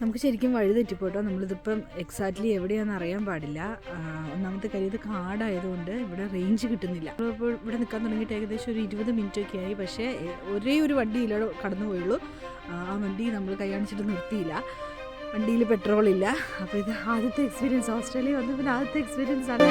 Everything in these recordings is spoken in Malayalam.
നമുക്ക് ശരിക്കും വഴി തെറ്റിപ്പോട്ടോ. നമ്മളിതിപ്പം എക്സാക്ട്ലി എവിടെയാണെന്ന് അറിയാൻ പാടില്ല. ഒന്നാമത്തെ കാര്യം ഇത് കാടായതുകൊണ്ട് ഇവിടെ റേഞ്ച് കിട്ടുന്നില്ല. നമ്മളിപ്പോൾ ഇവിടെ നിൽക്കാൻ തുടങ്ങിയിട്ട് ഏകദേശം ഒരു 20 മിനിറ്റൊക്കെ ആയി. പക്ഷേ ഒരേ ഒരു വണ്ടിയില്ല കടന്നു പോയുള്ളൂ. ആ വണ്ടി നമ്മൾ കൈ കാണിച്ചിട്ട് നിർത്തിയില്ല. വണ്ടിയിൽ പെട്രോളില്ല. അപ്പോൾ ഇത് ആദ്യത്തെ എക്സ്പീരിയൻസ്, ഓസ്ട്രേലിയ വന്ന് പിന്നെ ആദ്യത്തെ എക്സ്പീരിയൻസ് ആണ്.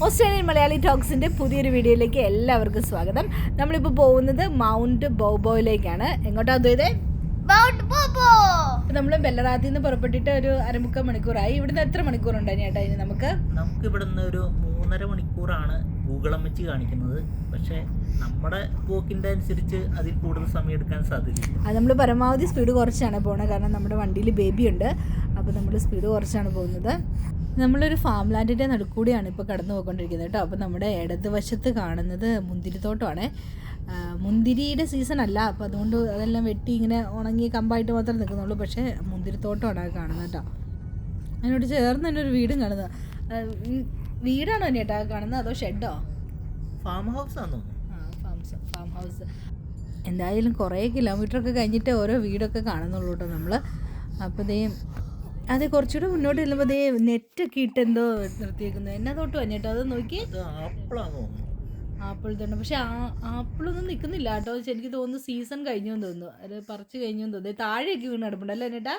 ഓസ്ട്രേലിയൻ മലയാളി ടോക്സിൻ്റെ പുതിയൊരു വീഡിയോയിലേക്ക് എല്ലാവർക്കും സ്വാഗതം. നമ്മളിപ്പോൾ പോകുന്നത് മൗണ്ട് ബോബോയിലേക്കാണ്. എങ്ങോട്ടാ പോയത്? നമ്മൾ ബെല്ലറാത്തിൽ നിന്ന് പുറപ്പെട്ടിട്ട് ഒരു അരമുക്കാൽ മണിക്കൂറായി. ഇവിടുന്ന് എത്ര മണിക്കൂറുണ്ടായി ചേട്ടാ? ഇനി നമുക്ക് ഇവിടുന്ന് ഒരു 3.5 മണിക്കൂറാണ് ഗൂഗിൾ വെച്ച് കാണിക്കുന്നത്. പക്ഷേ നമ്മുടെ പോക്കിൻ്റെ അനുസരിച്ച് അതിൽ കൂടുതൽ സമയം എടുക്കാൻ സാധ്യതയില്ല. അത് നമ്മൾ പരമാവധി സ്പീഡ് കുറച്ചാണ് പോകുന്നത്. കാരണം നമ്മുടെ വണ്ടിയിൽ ബേബി ഉണ്ട്. അപ്പോൾ നമ്മൾ സ്പീഡ് കുറച്ചാണ് പോകുന്നത്. നമ്മളൊരു ഫാം ലാൻഡിൻ്റെ നടുക്കൂടിയാണ് ഇപ്പോൾ കടന്നു പോയിക്കൊണ്ടിരിക്കുന്നത് കേട്ടോ. അപ്പോൾ നമ്മുടെ ഇടതുവശത്ത് കാണുന്നത് മുന്തിരിത്തോട്ടമാണ്. മുന്തിരിയുടെ സീസൺ അല്ല, അപ്പോൾ അതുകൊണ്ട് അതെല്ലാം വെട്ടി ഇങ്ങനെ ഉണങ്ങി കമ്പായിട്ട് മാത്രമേ നിൽക്കുന്നുള്ളൂ. പക്ഷേ മുന്തിരിത്തോട്ടമാണ് അത് കാണുന്നത് കേട്ടോ. അതിനോട് ചേർന്ന് തന്നെ ഒരു വീടും കാണുന്നത്. വീടാണോ ചേട്ടാ കാണുന്നത് അതോ ഷെഡോ? ഫാം ഹൗസ് ആണോ? Farm house. എന്തായാലും കുറേ കിലോമീറ്ററൊക്കെ കഴിഞ്ഞിട്ട് ഓരോ വീടൊക്കെ കാണുന്നുള്ളൂ കേട്ടോ നമ്മൾ. അപ്പോൾ അത് കുറച്ചുകൂടെ മുന്നോട്ട് ചെല്ലുമ്പോൾ നെറ്റൊക്കെ ഇട്ട് എന്തോ നിർത്തിയേക്കുന്നത്. എന്നാ തൊട്ട് വന്നിട്ടോ അത് നോക്കി. ആപ്പിൾ തന്നെ. പക്ഷെ ആപ്പിളൊന്നും നിൽക്കുന്നില്ല കേട്ടോ. എനിക്ക് തോന്നുന്നു സീസൺ കഴിഞ്ഞെന്ന് തോന്നുന്നു. അത് പറിച്ച് കഴിഞ്ഞെന്ന് തോന്നുന്നു. താഴെയൊക്കെ വീണ് കിടപ്പുണ്ട് അല്ലേ ചേട്ടാ?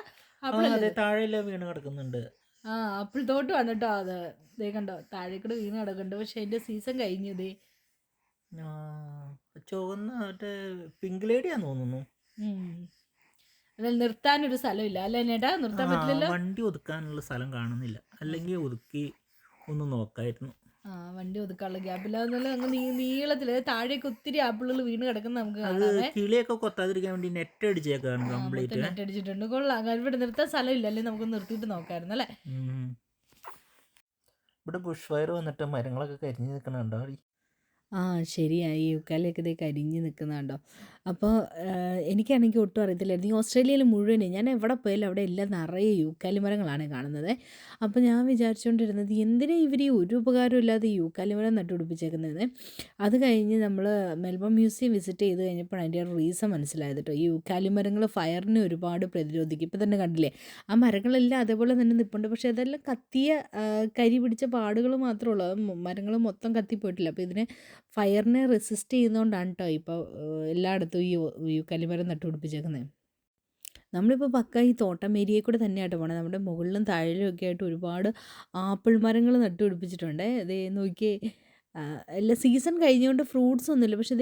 താഴെ വീണ് കിടക്കുന്നുണ്ട്. ആപ്പിൾ തോട്ട് വന്നിട്ടോ. അത് കണ്ടോ താഴേക്കൂടെ വീണ് കിടക്കുന്നുണ്ട്. പക്ഷെ അതിന്റെ സീസൺ കഴിഞ്ഞു. ചുവന്ന മറ്റേ പിങ്ക് ലേഡിയാന്ന് തോന്നുന്നു. അതിൽ നിർത്താനൊരു സ്ഥലമില്ല അല്ലേ ചേട്ടാ? നിർത്താൻ പറ്റില്ലല്ലോ. വണ്ടി ഒതുക്കാനുള്ള സ്ഥലം കാണുന്നില്ല. അല്ലെങ്കിൽ ഒതുക്കി ഒന്ന് നോക്കായിരുന്നു. വണ്ടി ഒതുക്കാനുള്ള ഗ്യാപ്പില്ല. നീളത്തില് താഴേക്ക് ഒത്തിരി ആപ്പിളുകൾ വീണ് കിടക്കുന്ന നമുക്ക് കാണാം. കിളിയൊക്കെ കൊത്താതിരിക്കാൻ വേണ്ടി നെറ്റ് അടിച്ചേക്കാണ്. നെറ്റ് അടിച്ചിട്ടുണ്ട്. കൊള്ളാം. ഇവിടെ നിർത്താൻ സ്ഥലമില്ല. അല്ലെങ്കിൽ നമുക്ക് നിർത്തിയിട്ട് നോക്കായിരുന്നു അല്ലേ? ഇവിടെ ബുഷ് ഫയർ വന്നിട്ട് മരങ്ങളൊക്കെ കരിഞ്ഞു നിൽക്കണുണ്ടോ? ശരിയായി. യൂക്കാലിയൊക്കെ കരിഞ്ഞ് നിൽക്കുന്നുണ്ടോ. അപ്പോൾ എനിക്കാണെങ്കിൽ ഒട്ടും അറിയത്തില്ലായിരുന്നു. ഈ ഓസ്ട്രേലിയയിൽ മുഴുവൻ ഞാൻ എവിടെ പോയാലും അവിടെ എല്ലാം നിറയെ യൂക്കാലി മരങ്ങളാണ് കാണുന്നത്. അപ്പോൾ ഞാൻ വിചാരിച്ചുകൊണ്ടിരുന്നത് എന്തിനാ ഇവർ ഈ ഒരു ഉപകാരം ഇല്ലാതെ യൂക്കാലി മരം നട്ടുപിടിപ്പിച്ചേക്കുന്നത്. അത് കഴിഞ്ഞ് നമ്മൾ മെൽബൺ മ്യൂസിയം വിസിറ്റ് ചെയ്ത് കഴിഞ്ഞപ്പോൾ അതിൻ്റെ റീസൺ മനസ്സിലായത് കേട്ടോ. ഈ യൂക്കാലി മരങ്ങൾ ഫയറിനെ ഒരുപാട് പ്രതിരോധിക്കും. ഇപ്പോൾ തന്നെ കണ്ടില്ലേ, ആ മരങ്ങളെല്ലാം അതേപോലെ തന്നെ നിൽപ്പുണ്ട്. പക്ഷേ അതെല്ലാം കത്തിയ കരി പിടിച്ച പാടുകൾ മാത്രമേ ഉള്ളൂ. മരങ്ങൾ മൊത്തം കത്തിപ്പോയിട്ടില്ല. അപ്പോൾ ഇതിനെ ഫയറിനെ റെസിസ്റ്റ് ചെയ്യുന്നതുകൊണ്ടാണ് കേട്ടോ ഇപ്പോൾ എല്ലായിടത്തും ഈ യൂക്കാലിമരം നട്ടുപിടിപ്പിച്ചേക്കുന്നത്. നമ്മളിപ്പോൾ പക്ക ഈ തോട്ടം ഏരിയയിൽ കൂടെ തന്നെയായിട്ട് പോകണം. നമ്മുടെ മുകളിലും താഴെയും ഒക്കെ ആയിട്ട് ഒരുപാട് ആപ്പിൾ മരങ്ങൾ നട്ടുപിടിപ്പിച്ചിട്ടുണ്ട്. നോക്കിയേ, എല്ലാ സീസൺ കഴിഞ്ഞുകൊണ്ട് ഫ്രൂട്ട്സ് ഒന്നുമില്ല. പക്ഷേ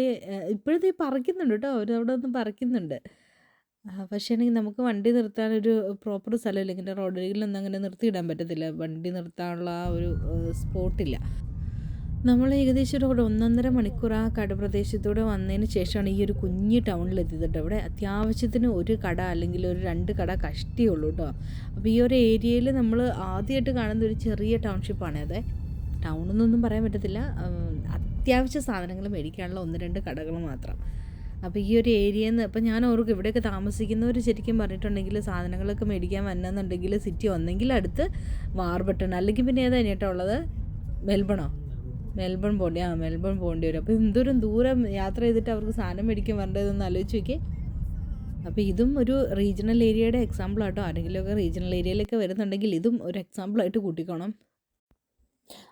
ഇപ്പോഴത്തെ പറിക്കുന്നുണ്ട് കേട്ടോ. അവരവിടെ ഒന്ന് പറിക്കുന്നുണ്ട്. പക്ഷേ ആണെങ്കിൽ നമുക്ക് വണ്ടി നിർത്താനൊരു പ്രോപ്പർ സ്ഥലമില്ല. ഇങ്ങനെ റോഡരികിലൊന്നും അങ്ങനെ നിർത്തിയിടാൻ പറ്റത്തില്ല. വണ്ടി നിർത്താനുള്ള ആ ഒരു സ്പോട്ടില്ല. നമ്മൾ ഏകദേശം ഒരു 1.5 മണിക്കൂർ ആ കടപ്രദേശത്തൂടെ വന്നതിന് ശേഷമാണ് ഈ ഒരു കുഞ്ഞ് ടൗണിലെത്തിയത് കേട്ടോ. ഇവിടെ അത്യാവശ്യത്തിന് ഒരു കട അല്ലെങ്കിൽ ഒരു 2 കട കഷ്ടിയുള്ളൂ കേട്ടോ. അപ്പോൾ ഈ ഒരു ഏരിയയിൽ നമ്മൾ ആദ്യമായിട്ട് കാണുന്ന ഒരു ചെറിയ ടൗൺഷിപ്പാണ്. അത് ടൗണെന്നൊന്നും പറയാൻ പറ്റത്തില്ല. അത്യാവശ്യ സാധനങ്ങൾ മേടിക്കാനുള്ള 1-2 കടകൾ മാത്രം. അപ്പോൾ ഈ ഒരു ഏരിയയിൽ നിന്ന് ഇപ്പോൾ ഞാൻ ഓർക്കും ഇവിടെയൊക്കെ താമസിക്കുന്നവർ ശരിക്കും പറഞ്ഞിട്ടുണ്ടെങ്കിൽ സാധനങ്ങളൊക്കെ മേടിക്കാൻ വന്നെന്നുണ്ടെങ്കിൽ സിറ്റി ഒന്നെങ്കിൽ അടുത്ത് വാർബട്ടൺ, അല്ലെങ്കിൽ പിന്നെ ഏതാണ് കേട്ടോ ഉള്ളത്, മെൽബൺ പോകേണ്ടി വരും. അപ്പോൾ എന്തോരം ദൂരം യാത്ര ചെയ്തിട്ട് അവർക്ക് സാധനം മേടിക്കാൻ വരേണ്ടതെന്ന് ആലോചിച്ച് നോക്കി. അപ്പോൾ ഇതും ഒരു റീജിയണൽ ഏരിയയുടെ എക്സാമ്പിളാട്ടോ. ആരെങ്കിലുമൊക്കെ റീജിയണൽ ഏരിയയിലൊക്കെ വരുന്നുണ്ടെങ്കിൽ ഇതും ഒരു എക്സാമ്പിളായിട്ട് കൂട്ടിക്കോണം.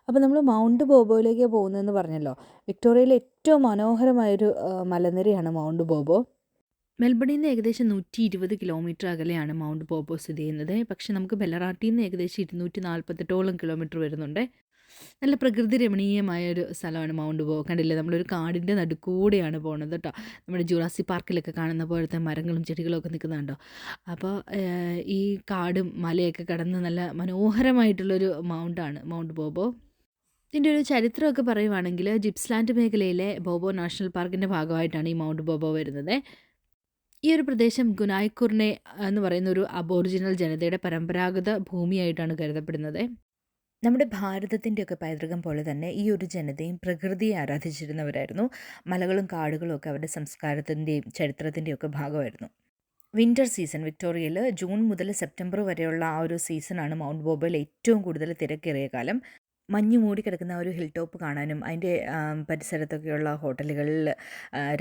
അപ്പോൾ നമ്മൾ മൗണ്ട് ബോബോയിലേക്ക് പോകുന്നതെന്ന് പറഞ്ഞല്ലോ. വിക്ടോറിയയിലെ ഏറ്റവും മനോഹരമായൊരു മലനിരയാണ് മൗണ്ട് ബോബോ. മെൽബണിൽ നിന്ന് ഏകദേശം 120 കിലോമീറ്റർ അകലെയാണ് മൗണ്ട് ബോബോ സ്ഥിതി ചെയ്യുന്നത്. പക്ഷേ നമുക്ക് ബെല്ലറാട്ടിൽ നിന്ന് ഏകദേശം 248 കിലോമീറ്റർ വരുന്നുണ്ട്. നല്ല പ്രകൃതി രമണീയമായൊരു സ്ഥലമാണ് മൗണ്ട് ബോബോ. കണ്ടില്ലേ, നമ്മളൊരു കാടിൻ്റെ നടുക്കൂടെയാണ് പോകുന്നത് കേട്ടോ. നമ്മുടെ ജുറാസി പാർക്കിലൊക്കെ കാണുന്ന പോലത്തെ മരങ്ങളും ചെടികളും ഒക്കെ നിൽക്കുന്നുണ്ടോ. അപ്പോൾ ഈ കാടും മലയൊക്കെ കടന്ന് നല്ല മനോഹരമായിട്ടുള്ളൊരു മൗണ്ടാണ് മൗണ്ട് ബോബോ. ഇതിൻ്റെ ഒരു ചരിത്രമൊക്കെ പറയുവാണെങ്കിൽ ജിപ്സ്ലാൻഡ് മേഖലയിലെ ബോബോ നാഷണൽ പാർക്കിൻ്റെ ഭാഗമായിട്ടാണ് ഈ മൗണ്ട് ബോബോ വരുന്നത്. ഈ ഒരു പ്രദേശം ഗുനായ്ക്കുർനെ എന്ന് പറയുന്ന ഒരു അബോറിജിനൽ ജനതയുടെ പരമ്പരാഗത ഭൂമിയായിട്ടാണ് കരുതപ്പെടുന്നത്. നമ്മുടെ ഭാരതത്തിൻ്റെയൊക്കെ പൈതൃകം പോലെ തന്നെ ഈ ഒരു ജനതയും പ്രകൃതിയെ ആരാധിച്ചിരുന്നവരായിരുന്നു. മലകളും കാടുകളും ഒക്കെ അവരുടെ സംസ്കാരത്തിൻ്റെയും ചരിത്രത്തിൻ്റെയും ഒക്കെ ഭാഗമായിരുന്നു. വിൻ്റർ സീസൺ വിക്ടോറിയയിൽ ജൂൺ മുതൽ സെപ്റ്റംബർ വരെയുള്ള ആ ഒരു സീസണാണ് മൗണ്ട് ബോബോയിൽ ഏറ്റവും കൂടുതൽ തിരക്കേറിയ കാലം. മഞ്ഞ് മൂടിക്കിടക്കുന്ന ആ ഒരു ഹിൽ ടോപ്പ് കാണാനും അതിൻ്റെ പരിസരത്തൊക്കെയുള്ള ഹോട്ടലുകളിൽ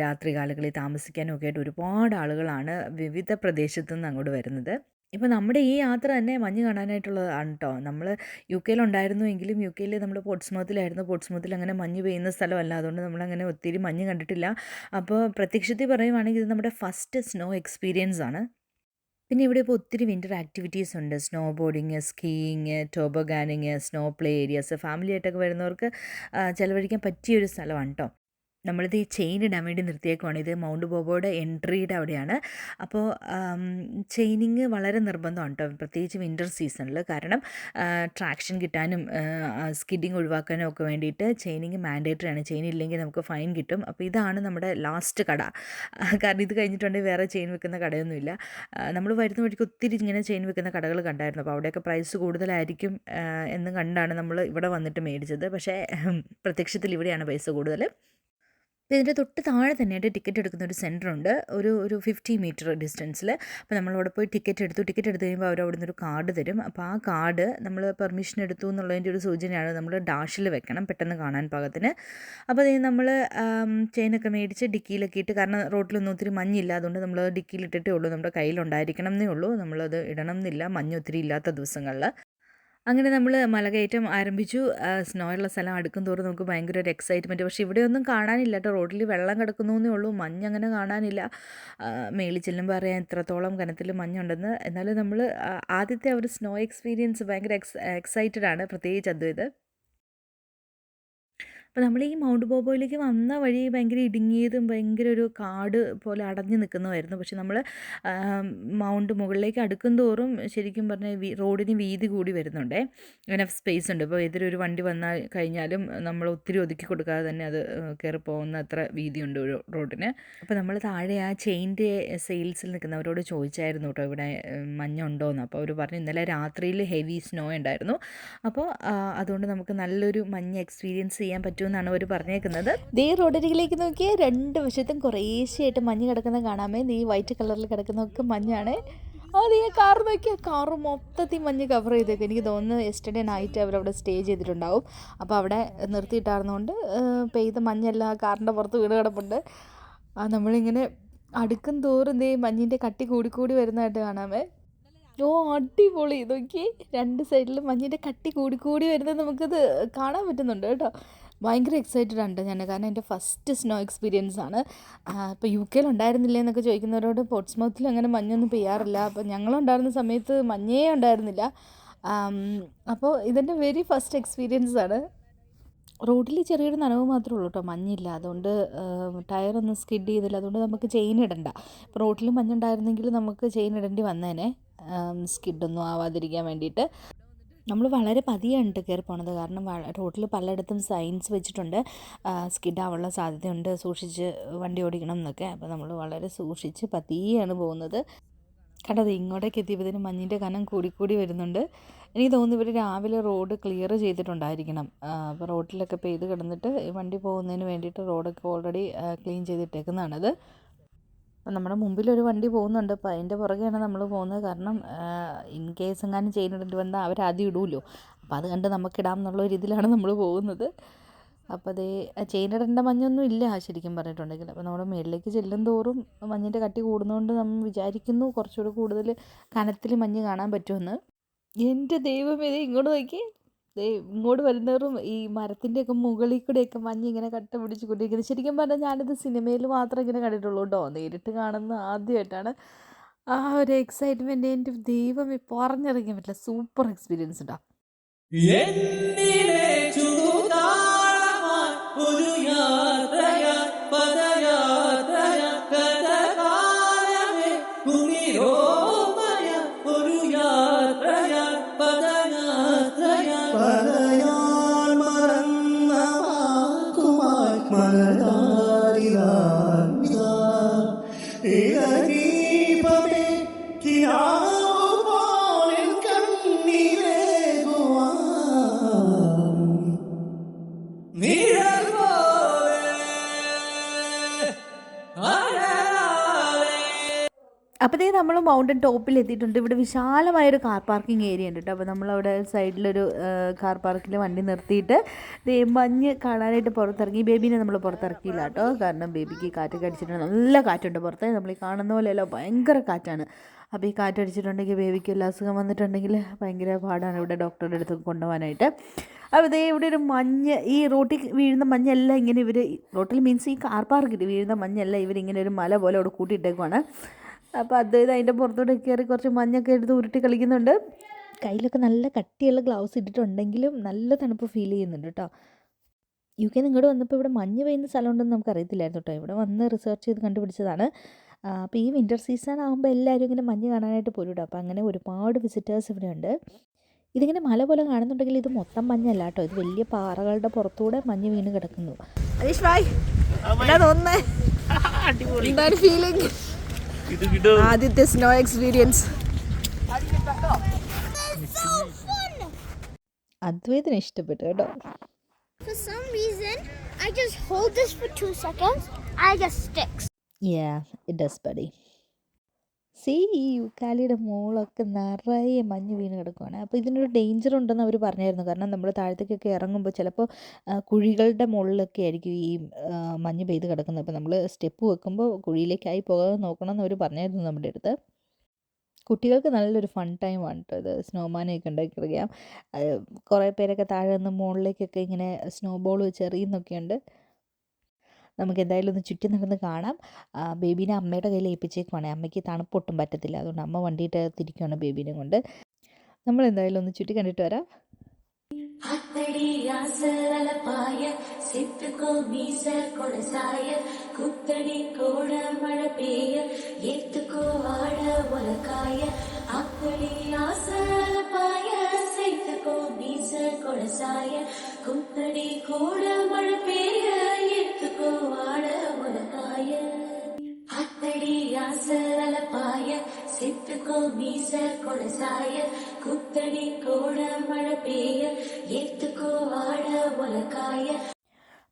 രാത്രികാലങ്ങളിൽ താമസിക്കാനും ഒക്കെ ആയിട്ട് ഒരുപാട് ആളുകളാണ് വിവിധ പ്രദേശത്തു നിന്ന് അങ്ങോട്ട് വരുന്നത്. ഇപ്പോൾ നമ്മുടെ ഈ യാത്ര തന്നെ മഞ്ഞ് കാണാനായിട്ടുള്ളതാണ് കേട്ടോ. നമ്മൾ യു കെയിലുണ്ടായിരുന്നു എങ്കിലും യു കെയിൽ നമ്മൾ പോർട്സ്മൗത്തിലായിരുന്നു. പോർട്സ്മൗത്തിൽ അങ്ങനെ മഞ്ഞ് പെയ്യുന്ന സ്ഥലമല്ല, അതുകൊണ്ട് നമ്മളങ്ങനെ ഒത്തിരി മഞ്ഞ് കണ്ടിട്ടില്ല. അപ്പോൾ പ്രത്യക്ഷത്തിൽ പറയുവാണെങ്കിൽ ഇത് നമ്മുടെ ഫസ്റ്റ് സ്നോ എക്സ്പീരിയൻസ് ആണ്. പിന്നെ ഇവിടെ ഇപ്പോൾ ഒത്തിരി വിൻ്റർ ആക്ടിവിറ്റീസ് ഉണ്ട്. Snowboarding, skiing, tobogganing, snow play areas. Family ആയിട്ടൊക്കെ വരുന്നവർക്ക് ചിലവഴിക്കാൻ പറ്റിയൊരു സ്ഥലമാണ് കേട്ടോ. നമ്മളിത് ഈ ചെയിൻ ഇടാൻ വേണ്ടി നിർത്തിയേക്കുവാണ്. ഇത് മൗണ്ട് ബോബോയുടെ എൻട്രിയുടെ അവിടെയാണ്. അപ്പോൾ ചെയിനിങ് വളരെ നിർബന്ധമാണ് കേട്ടോ, പ്രത്യേകിച്ച് വിൻ്റർ സീസണിൽ. കാരണം ട്രാക്ഷൻ കിട്ടാനും സ്കിഡിങ് ഒഴിവാക്കാനും ഒക്കെ വേണ്ടിയിട്ട് ചെയിനിങ് മാൻഡേറ്ററി ആണ്. ചെയിൻ ഇല്ലെങ്കിൽ നമുക്ക് ഫൈൻ കിട്ടും. അപ്പോൾ ഇതാണ് നമ്മുടെ ലാസ്റ്റ് കട. കാരണം ഇത് കഴിഞ്ഞിട്ടുണ്ടെങ്കിൽ വേറെ ചെയിൻ വെക്കുന്ന കടയൊന്നുമില്ല. നമ്മൾ വരുന്ന വഴിക്ക് ഒത്തിരി ഇങ്ങനെ ചെയിൻ വെക്കുന്ന കടകൾ കണ്ടായിരുന്നു. അപ്പോൾ അവിടെയൊക്കെ പ്രൈസ് കൂടുതലായിരിക്കും എന്ന് കണ്ടാണ് നമ്മൾ ഇവിടെ വന്നിട്ട് മേടിച്ചത്. പക്ഷേ പ്രത്യക്ഷത്തിൽ ഇവിടെയാണ് പൈസ കൂടുതൽ. അപ്പോൾ ഇതിൻ്റെ തൊട്ട് താഴെ തന്നെയായിട്ട് ടിക്കറ്റ് എടുക്കുന്ന ഒരു സെൻറ്ററുണ്ട്, ഒരു 50 മീറ്റർ ഡിസ്റ്റൻസിൽ. അപ്പോൾ നമ്മളവിടെ പോയി ടിക്കറ്റ് എടുത്ത് കഴിയുമ്പോൾ അവർ അവിടെ നിന്നൊരു കാർഡ് തരും. അപ്പോൾ ആ കാർഡ് നമ്മൾ പെർമിഷൻ എടുത്തു എന്നുള്ളതിൻ്റെ ഒരു സൂചനയാണ്. നമ്മൾ ഡാഷിൽ വെക്കണം പെട്ടെന്ന് കാണാൻ പാകത്തിന്. അപ്പോൾ അത് നമ്മൾ ചെയിനൊക്കെ മേടിച്ച് ഡിക്കിയിലൊക്കെ ഇട്ട്, കാരണം റോട്ടിലൊന്നും ഒത്തിരി മഞ്ഞില്ല, അതുകൊണ്ട് നമ്മൾ ഡിക്കിയിലിട്ടിട്ടേ ഉള്ളൂ. നമ്മുടെ കയ്യിലുണ്ടായിരിക്കണം എന്നേ ഉള്ളൂ, നമ്മളത് ഇടണം എന്നില്ല മഞ്ഞ് ഒത്തിരി ഇല്ലാത്ത ദിവസങ്ങളിൽ. അങ്ങനെ നമ്മൾ മലകയറ്റം ആരംഭിച്ചു. സ്നോ ഉള്ള സ്ഥലം അടുക്കും തോറും നമുക്ക് ഭയങ്കര ഒരു എക്സൈറ്റ്മെൻറ്റ്. പക്ഷേ ഇവിടെയൊന്നും കാണാനില്ല കേട്ടോ, റോഡിൽ വെള്ളം കിടക്കുന്നു എന്നേ ഉള്ളൂ, മഞ്ഞങ്ങനെ കാണാനില്ല. മേളിൽ ചെല്ലുമ്പോൾ അറിയാം എത്രത്തോളം കനത്തിൽ മഞ്ഞുണ്ടെന്ന്. എന്നാലും നമ്മൾ ആദ്യത്തെ ഒരു സ്നോ എക്സ്പീരിയൻസ് ഭയങ്കര എക്സൈറ്റഡ് ആണ്, പ്രത്യേകിച്ച് അദ്വൈത്. അപ്പോൾ നമ്മൾ ഈ മൗണ്ട് ബോബോയിലേക്ക് വന്ന വഴി ഭയങ്കര ഇടുങ്ങിയതും ഭയങ്കര ഒരു കാട് പോലെ അടഞ്ഞു നിൽക്കുന്നതായിരുന്നു. പക്ഷെ നമ്മൾ മൗണ്ട് മുകളിലേക്ക് അടുക്കും തോറും ശരിക്കും പറഞ്ഞാൽ റോഡിന് വീതി കൂടി വരുന്നുണ്ടേ, അങ്ങനെ സ്പേസ് ഉണ്ട്. ഇപ്പോൾ എതിരൊരു വണ്ടി വന്നാൽ കഴിഞ്ഞാലും നമ്മൾ ഒത്തിരി ഒതുക്കി കൊടുക്കാതെ തന്നെ അത് കയറി പോകുന്ന അത്ര വീതിയുണ്ട് ഒരു റോഡിന്. അപ്പോൾ നമ്മൾ താഴെ ആ ചെയിൻ്റെ സെയിൽസിൽ നിൽക്കുന്നവരോട് ചോദിച്ചായിരുന്നു കേട്ടോ ഇവിടെ മഞ്ഞുണ്ടോയെന്ന്. അപ്പോൾ അവർ പറഞ്ഞു ഇന്നലെ രാത്രിയിൽ ഹെവി സ്നോ ഉണ്ടായിരുന്നു. അപ്പോൾ അതുകൊണ്ട് നമുക്ക് നല്ലൊരു മഞ്ഞ് എക്സ്പീരിയൻസ് ചെയ്യാൻ പറ്റുമെന്നാണ് അവർ പറഞ്ഞേക്കുന്നത്. ദേ റോഡരികിലേക്ക് നോക്കിയാൽ രണ്ട് വശത്തും കുറേശ്ശെയായിട്ട് മഞ്ഞ് കിടക്കുന്നത് കാണാമേ. ഈ വൈറ്റ് കളറിൽ കിടക്കുന്നതൊക്കെ മഞ്ഞാണ്. അത് ഈ കാറ് നോക്കിയാൽ കാറ് മൊത്തത്തിൽ മഞ്ഞ് കവർ ചെയ്തേക്കും. എനിക്ക് തോന്നുന്നു യെസ്റ്റർഡേ നൈറ്റ് അവരവിടെ സ്റ്റേ ചെയ്തിട്ടുണ്ടാവും. അപ്പോൾ അവിടെ നിർത്തിയിട്ടായിരുന്നുകൊണ്ട് പെയ്ത മഞ്ഞെല്ലാം ആ കാറിൻ്റെ പുറത്ത് വീണ് കിടപ്പുണ്ട്. നമ്മളിങ്ങനെ അടുക്കും തോറും ദേ മഞ്ഞിൻ്റെ കട്ടി കൂടിക്കൂടി വരുന്നതായിട്ട് കാണാമേ. ഓ അടിപൊളി, നോക്കി രണ്ട് സൈഡിലും മഞ്ഞിൻ്റെ കട്ടി കൂടിക്കൂടി വരുന്നത് നമുക്കത് കാണാൻ പറ്റുന്നുണ്ട് കേട്ടോ. ഭയങ്കര എക്സൈറ്റഡ് ആണ് ഞാൻ, കാരണം എൻ്റെ ഫസ്റ്റ് സ്നോ എക്സ്പീരിയൻസ് ആണ്. ഇപ്പോൾ യു കെയിൽ ഉണ്ടായിരുന്നില്ല എന്നൊക്കെ ചോദിക്കുന്നവരോട്, പോർട്സ്മൗത്തിൽ അങ്ങനെ മഞ്ഞൊന്നും പെയ്യാറില്ല. അപ്പോൾ ഞങ്ങളുണ്ടായിരുന്ന സമയത്ത് മഞ്ഞേ ഉണ്ടായിരുന്നില്ല. അപ്പോൾ ഇതെൻ്റെ വെരി ഫസ്റ്റ് എക്സ്പീരിയൻസ് ആണ്. റോഡിൽ ചെറിയൊരു നനവ് മാത്രമേ ഉള്ളൂ കേട്ടോ, മഞ്ഞില്ല. അതുകൊണ്ട് ടയറൊന്നും സ്കിഡ് ചെയ്തില്ല, അതുകൊണ്ട് നമുക്ക് ചെയിൻ ഇടണ്ട. ഇപ്പോൾ റോഡിൽ മഞ്ഞുണ്ടായിരുന്നെങ്കിൽ നമുക്ക് ചെയിൻ ഇടേണ്ടി വന്നേനെ, സ്കിഡൊന്നും ആവാതിരിക്കാൻ വേണ്ടിയിട്ട്. നമ്മൾ വളരെ പതിയാണ് കയറി പോണത്, കാരണം റോഡിൽ പലയിടത്തും സൈൻസ് വെച്ചിട്ടുണ്ട് സ്കിഡാവാനുള്ള സാധ്യതയുണ്ട്, സൂക്ഷിച്ച് വണ്ടി ഓടിക്കണം എന്നൊക്കെ. അപ്പോൾ നമ്മൾ വളരെ സൂക്ഷിച്ച് പതിയാണ് പോകുന്നത്. കണ്ടത് ഇങ്ങോട്ടേക്ക് എത്തിയപ്പോഴത്തേന് മഞ്ഞിൻ്റെ കനം കൂടിക്കൂടി വരുന്നുണ്ട്. എനിക്ക് തോന്നുന്നു ഇവർ രാവിലെ റോഡ് ക്ലിയർ ചെയ്തിട്ടുണ്ടായിരിക്കണം. അപ്പോൾ റോഡിലൊക്കെ പെയ്ത് കിടന്നിട്ട് വണ്ടി പോകുന്നതിന് വേണ്ടിയിട്ട് റോഡൊക്കെ ഓൾറെഡി ക്ലീൻ ചെയ്തിട്ടേക്കുന്നതാണത്. അപ്പം നമ്മുടെ മുമ്പിലൊരു വണ്ടി പോകുന്നുണ്ട്, അപ്പോൾ അതിൻ്റെ പുറകെയാണ് നമ്മൾ പോകുന്നത്. കാരണം ഇൻ കേസ് എങ്ങാനും ചെയിനിടേണ്ടി വന്നാൽ അവരാദ്യം ഇടുമല്ലോ, അപ്പോൾ അത് കണ്ട് നമുക്കിടാം എന്നുള്ള രീതിയിലാണ് നമ്മൾ പോകുന്നത്. അപ്പോൾ അതേ ചെയിനിടേണ്ട മഞ്ഞൊന്നും ഇല്ല ശരിക്കും പറഞ്ഞിട്ടുണ്ടെങ്കിൽ. അപ്പോൾ നമ്മൾ മുകളിലേക്ക് ചെല്ലും തോറും മഞ്ഞിൻ്റെ കട്ടി കൂടുന്നതുകൊണ്ട് നമ്മൾ വിചാരിക്കുന്നു കുറച്ചുകൂടി കൂടുതൽ കനത്തിൽ മഞ്ഞ് കാണാൻ പറ്റുമെന്ന്. എൻ്റെ ദൈവമേ, ഇത് ഇങ്ങോട്ട് നോക്കി, ഇങ്ങോട്ട് വരുന്നവരും ഈ മരത്തിൻ്റെയൊക്കെ മുകളിൽ കൂടെയൊക്കെ മഞ്ഞ് ഇങ്ങനെ കട്ട പിടിച്ച് കൊണ്ടിരിക്കുന്നത്. ശരിക്കും പറഞ്ഞാൽ ഞാനിത് സിനിമയിൽ മാത്രം ഇങ്ങനെ കണ്ടിട്ടുള്ളൂ കേട്ടോ, നേരിട്ട് കാണുന്ന ആദ്യമായിട്ടാണ്. ആ ഒരു എക്സൈറ്റ്മെൻറ്റ് എൻ്റെ ദൈവമേ പറഞ്ഞറിയിക്കാൻ പറ്റില്ല, സൂപ്പർ എക്സ്പീരിയൻസ് ഉണ്ടാ. ഒരു യാത്രയാ പദയാത്രയാ കഥകാലമേ കുമിരോമയ ഒരു യാത്രയാ പദയാത്രയാ പറയാൻ മറന്ന വാക്കുമായി മലതാരിലാദീപമേ കിനാവു പോലിൻ കണ്ണീരേകുവാൻ നിഴൽ അപ്പോഴത്തേ നമ്മൾ മൗണ്ടൻ ടോപ്പിൽ എത്തിയിട്ടുണ്ട്. ഇവിടെ വിശാലമായൊരു കാർ പാർക്കിംഗ് ഏരിയ ഉണ്ട് കേട്ടോ. അപ്പോൾ നമ്മളവിടെ സൈഡിലൊരു കാർ പാർക്കിൽ വണ്ടി നിർത്തിയിട്ട് മഞ്ഞ് കാണാനായിട്ട് പുറത്തിറങ്ങി. ബേബീനെ നമ്മൾ പുറത്തിറക്കിയില്ല കേട്ടോ, കാരണം ബേബിക്ക് കാറ്റൊക്കെ അടിച്ചിട്ടുണ്ട്. നല്ല കാറ്റുണ്ട് പുറത്ത്, നമ്മൾ ഈ കാണുന്ന പോലെയല്ല, ഭയങ്കര കാറ്റാണ്. അപ്പോൾ ഈ കാറ്റടിച്ചിട്ടുണ്ടെങ്കിൽ ബേബിക്ക് എല്ലാ അസുഖം വന്നിട്ടുണ്ടെങ്കിൽ ഭയങ്കര പാടാണ് ഇവിടെ ഡോക്ടറുടെ അടുത്ത് കൊണ്ടുപോകാനായിട്ട്. അപ്പോൾ ഇതേ ഇവിടെ ഒരു മഞ്ഞ്, ഈ റോട്ടിൽ വീഴുന്ന മഞ്ഞെല്ലാം ഇങ്ങനെ ഇവർ, റോട്ടിൽ മീൻസ് ഈ കാർ പാർക്കിൽ വീഴുന്ന മഞ്ഞെല്ലാം ഇവരിങ്ങനെ ഒരു മല പോലെ അവിടെ കൂട്ടിയിട്ടേക്കുവാണ്. അപ്പോൾ അതിൻ്റെ പുറത്തോട്ട് കയറി കുറച്ച് മഞ്ഞൊക്കെ എടുത്ത് ഉരുട്ടി കളിക്കുന്നുണ്ട്. കയ്യിലൊക്കെ നല്ല കട്ടിയുള്ള ഗ്ലൗസ് ഇട്ടിട്ടുണ്ടെങ്കിലും നല്ല തണുപ്പ് ഫീൽ ചെയ്യുന്നുണ്ട് കേട്ടോ. UK ഇങ്ങോട്ട് വന്നപ്പോൾ ഇവിടെ മഞ്ഞ് പെയ്യുന്ന സ്ഥലമുണ്ടെന്ന് നമുക്ക് അറിയത്തില്ലായിരുന്നു കേട്ടോ. ഇവിടെ വന്ന് റിസർച്ച് ചെയ്ത് കണ്ടുപിടിച്ചതാണ്. അപ്പോൾ ഈ വിൻ്റർ സീസൺ ആകുമ്പോൾ എല്ലാവരും ഇങ്ങനെ മഞ്ഞ് കാണാനായിട്ട് പോരും കേട്ടോ. അപ്പോൾ അങ്ങനെ ഒരുപാട് വിസിറ്റേഴ്സ് ഇവിടെ ഉണ്ട്. ഇതിങ്ങനെ മല പോലെ കാണുന്നുണ്ടെങ്കിൽ ഇത് മൊത്തം മഞ്ഞല്ല കേട്ടോ, ഇത് വലിയ പാറകളുടെ പുറത്തൂടെ മഞ്ഞ് വീണ് കിടക്കുന്നു. അനീഷ് ഭായ്, എന്താ തോന്നുന്നേ? എന്താണ് ഫീലിംഗ്? ആദ്യത്തെ സ്നോ എക്സ്പീരിയൻസ്. അദ്വൈതിന് ഇഷ്ടപ്പെട്ടു കേട്ടോ. For some reason, I just hold this for 2 seconds, I just sticks. Yeah, it does buddy. See, ഈ യുക്കാലിയുടെ മുകളൊക്കെ നിറയെ മഞ്ഞ് വീണ് കിടക്കുവാണ്. അപ്പോൾ ഇതിനൊരു ഡേഞ്ചർ ഉണ്ടെന്ന് അവർ പറഞ്ഞായിരുന്നു. കാരണം നമ്മൾ താഴത്തേക്കൊക്കെ ഇറങ്ങുമ്പോൾ ചിലപ്പോൾ കുഴികളുടെ മുകളിലൊക്കെ ആയിരിക്കും ഈ മഞ്ഞ് പെയ്ത് കിടക്കുന്നത്. അപ്പോൾ നമ്മൾ സ്റ്റെപ്പ് വെക്കുമ്പോൾ കുഴിയിലേക്കായി പോകാതെ നോക്കണം എന്ന് അവർ പറഞ്ഞായിരുന്നു നമ്മുടെ അടുത്ത്. കുട്ടികൾക്ക് നല്ലൊരു ഫൺ ടൈമാണ് കേട്ടോ ഇത്. സ്നോമാനെയൊക്കെ ഉണ്ടാക്കി കളിക്കാം. കുറേ പേരൊക്കെ താഴെ നിന്ന് മുകളിലേക്കൊക്കെ ഇങ്ങനെ സ്നോ ബോൾ വെച്ച് എറിയുന്നൊക്കെയുണ്ട്. നമുക്ക് എന്തായാലും ഒന്ന് ചുറ്റി നടന്ന് കാണാം. ബേബീനെ അമ്മയുടെ കയ്യിൽ ഏൽപ്പിച്ചേക്കുവാണ്. അമ്മയ്ക്ക് തണുപ്പൊട്ടും പറ്റത്തില്ല, അതുകൊണ്ട് അമ്മ വണ്ടിയിട്ട് തിരിക്കുകയാണ് ബേബീനെ കൊണ്ട്. നമ്മൾ എന്തായാലും ഒന്ന് ചുറ്റി കണ്ടിട്ട് വരാം. அத்தடி ஆசல பாய சித்துக்கோ மீச கொடசாய குத்தடி கோட மழை பெய்ய ஏத்துக்கோ ஆட உலக்காய அத்தடி ஆசல பாய சித்துக்கோ மீச கொடசாய குத்தடி கோட மழை பெய்ய ஏத்துக்கோ ஆட உலக்காய அத்தடி ஆசல பாய சித்துக்கோ மீச கொடசாய குத்தடி கோட மழை பெய்ய ஏத்துக்கோ ஆட உலக்காய.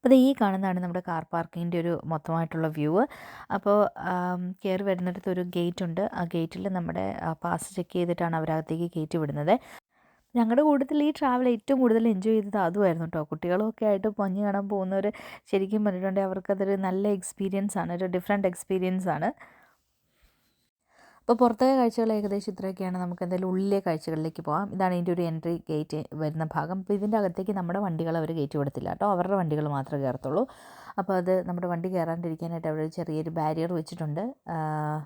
അപ്പോൾ ഈ കാണുന്നതാണ് നമ്മുടെ കാർ പാർക്കിങ്ങിൻ്റെ ഒരു മൊത്തമായിട്ടുള്ള വ്യൂ. അപ്പോൾ കയറി വരുന്നിടത്ത് ഒരു ഗേറ്റ് ഉണ്ട്. ആ ഗേറ്റിൽ നമ്മുടെ പാസ് ചെക്ക് ചെയ്തിട്ടാണ് അവരകത്തേക്ക് കയറ്റി വിടുന്നത്. ഞങ്ങളുടെ കൂട്ടത്തിൽ ഈ ട്രാവൽ ഏറ്റവും കൂടുതൽ എൻജോയ് ചെയ്തത് അതുമായിരുന്നു കേട്ടോ. കുട്ടികളൊക്കെ ആയിട്ട് മഞ്ഞ് കാണാൻ പോകുന്നവർ ശരിക്കും പറഞ്ഞിട്ടുണ്ടെങ്കിൽ അവർക്കതൊരു നല്ല എക്സ്പീരിയൻസ് ആണ്, ഒരു ഡിഫറെൻറ്റ് എക്സ്പീരിയൻസ് ആണ്. അപ്പോൾ പുറത്തെ കാഴ്ചകൾ ഏകദേശം ഇത്രയൊക്കെയാണ്. നമുക്ക് എന്തായാലും ഉള്ളിലെ കാഴ്ചകളിലേക്ക് പോകാം. ഇതാണ് ഇതിൻ്റെ ഒരു എൻട്രി ഗേറ്റ് വരുന്ന ഭാഗം. അപ്പോൾ ഇതിൻ്റെ അകത്തേക്ക് നമ്മുടെ വണ്ടികൾ അവർ കയറ്റി വിടത്തില്ല കേട്ടോ, അവരുടെ വണ്ടികൾ മാത്രമേ കയറത്തുള്ളൂ. അപ്പോൾ അത് നമ്മുടെ വണ്ടി കയറാണ്ടിരിക്കാനായിട്ട് അവിടെ ഒരു ചെറിയൊരു ബാരിയർ വെച്ചിട്ടുണ്ട്.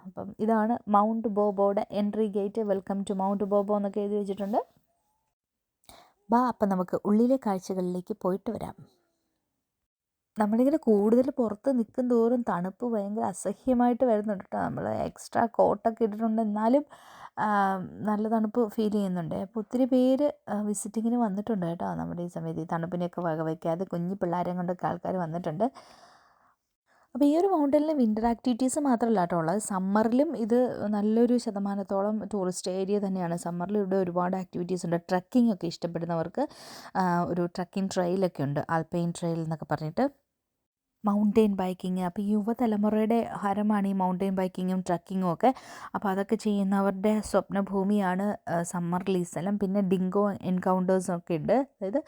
അപ്പം ഇതാണ് മൗണ്ട് ബോബോയുടെ entry gate. Welcome to Mount Bobo എന്നൊക്കെ എഴുതി വെച്ചിട്ടുണ്ട്. അപ്പം നമുക്ക് ഉള്ളിലെ കാഴ്ചകളിലേക്ക് പോയിട്ട് വരാം. നമ്മളിങ്ങനെ കൂടുതൽ പുറത്ത് നിൽക്കും തോറും തണുപ്പ് ഭയങ്കര അസഹ്യമായിട്ട് വരുന്നുണ്ട് കേട്ടോ. നമ്മൾ എക്സ്ട്രാ കോട്ടൊക്കെ ഇട്ടിട്ടുണ്ട്, എന്നാലും നല്ല തണുപ്പ് ഫീൽ ചെയ്യുന്നുണ്ട്. അപ്പോൾ ഒത്തിരി പേര് വിസിറ്റിങ്ങിന് വന്നിട്ടുണ്ട് കേട്ടോ. നമ്മുടെ ഈ സമയത്ത് ഈ തണുപ്പിനെയൊക്കെ വകവയ്ക്കാതെ കുഞ്ഞു പിള്ളേരെ കൊണ്ടൊക്കെ ആൾക്കാർ വന്നിട്ടുണ്ട്. അപ്പോൾ ഈ ഒരു മൗണ്ടനിൽ വിൻ്റർ ആക്ടിവിറ്റീസ് മാത്രമല്ല കേട്ടോ ഉള്ളത്, സമ്മറിലും ഇത് നല്ലൊരു ശതമാനത്തോളം ടൂറിസ്റ്റ് ഏരിയ തന്നെയാണ്. സമ്മറിൽ ഇവിടെ ഒരുപാട് ആക്ടിവിറ്റീസ് ഉണ്ട്. ട്രക്കിംഗ് ഒക്കെ ഇഷ്ടപ്പെടുന്നവർക്ക് ഒരു ട്രക്കിംഗ് ട്രെയിലൊക്കെ ഉണ്ട്, ആൽപൈൻ ട്രെയിൽ എന്നൊക്കെ പറഞ്ഞിട്ട്. മൗണ്ടെയിൻ ബൈക്കിങ്, അപ്പോൾ യുവതലമുറയുടെ ഹരമാണ് ഈ മൗണ്ടെയിൻ ബൈക്കിങ്ങും ട്രക്കിങ്ങും ഒക്കെ. അപ്പോൾ അതൊക്കെ ചെയ്യുന്നവരുടെ സ്വപ്നഭൂമിയാണ് സമ്മറിൽ ഈ സ്ഥലം. പിന്നെ ഡിങ്കോ എൻകൗണ്ടേഴ്സും ഒക്കെ ഉണ്ട്. അതായത്